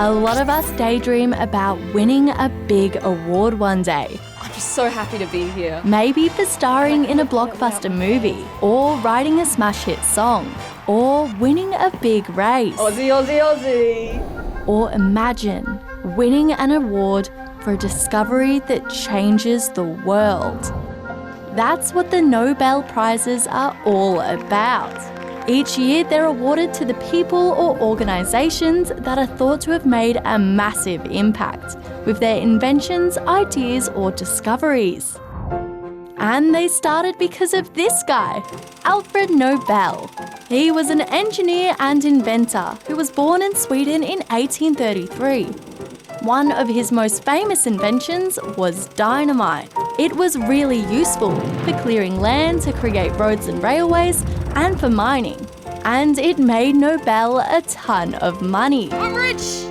A lot of us daydream about winning a big award one day. I'm just so happy to be here. Maybe for starring in a blockbuster movie, or writing a smash hit song, or winning a big race. Aussie, Aussie, Aussie. Or imagine winning an award for a discovery that changes the world. That's what the Nobel Prizes are all about. Each year, they're awarded to the people or organisations that are thought to have made a massive impact with their inventions, ideas or discoveries. And they started because of this guy, Alfred Nobel. He was an engineer and inventor who was born in Sweden in 1833. One of his most famous inventions was dynamite. It was really useful for clearing land to create roads and railways and for mining. And it made Nobel a ton of money. I'm rich!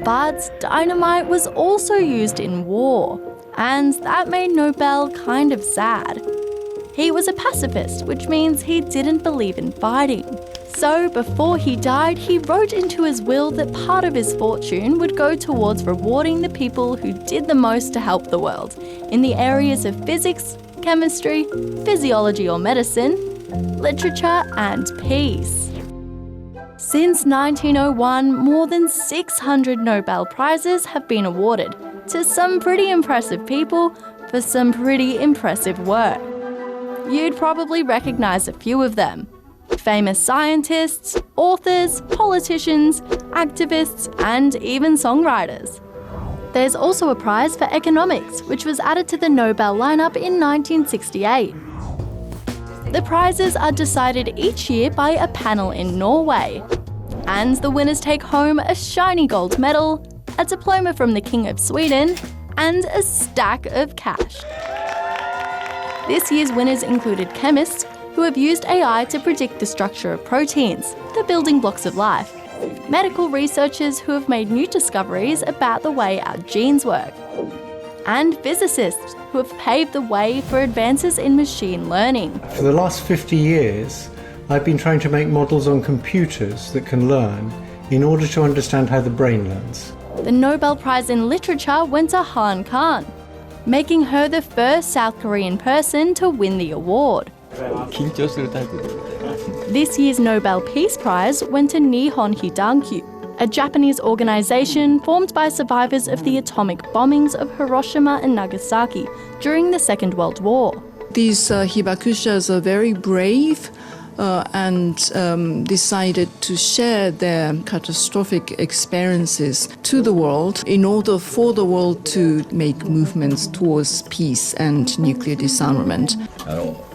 But dynamite was also used in war, and that made Nobel kind of sad. He was a pacifist, which means he didn't believe in fighting. So before he died, he wrote into his will that part of his fortune would go towards rewarding the people who did the most to help the world in the areas of physics, chemistry, physiology or medicine, literature and peace. Since 1901, more than 600 Nobel Prizes have been awarded to some pretty impressive people for some pretty impressive work. You'd probably recognise a few of them. Famous scientists, authors, politicians, activists, and even songwriters. There's also a prize for economics, which was added to the Nobel lineup in 1968. The prizes are decided each year by a panel in Norway, and the winners take home a shiny gold medal, a diploma from the King of Sweden, and a stack of cash. This year's winners included chemists who have used AI to predict the structure of proteins, the building blocks of life, medical researchers who have made new discoveries about the way our genes work, and physicists who have paved the way for advances in machine learning. For the last 50 years, I've been trying to make models on computers that can learn in order to understand how the brain learns. The Nobel Prize in Literature went to Han Kang, making her the first South Korean person to win the award. This year's Nobel Peace Prize went to Nihon Hidankyu, a Japanese organisation formed by survivors of the atomic bombings of Hiroshima and Nagasaki during the Second World War. These hibakushas are very brave and decided to share their catastrophic experiences to the world in order for the world to make movements towards peace and nuclear disarmament.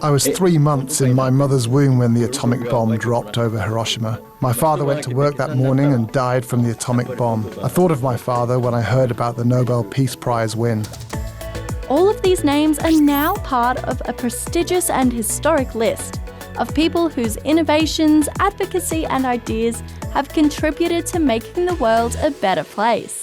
I was 3 months in my mother's womb when the atomic bomb dropped over Hiroshima. My father went to work that morning and died from the atomic bomb. I thought of my father when I heard about the Nobel Peace Prize win. All of these names are now part of a prestigious and historic list of people whose innovations, advocacy and ideas have contributed to making the world a better place.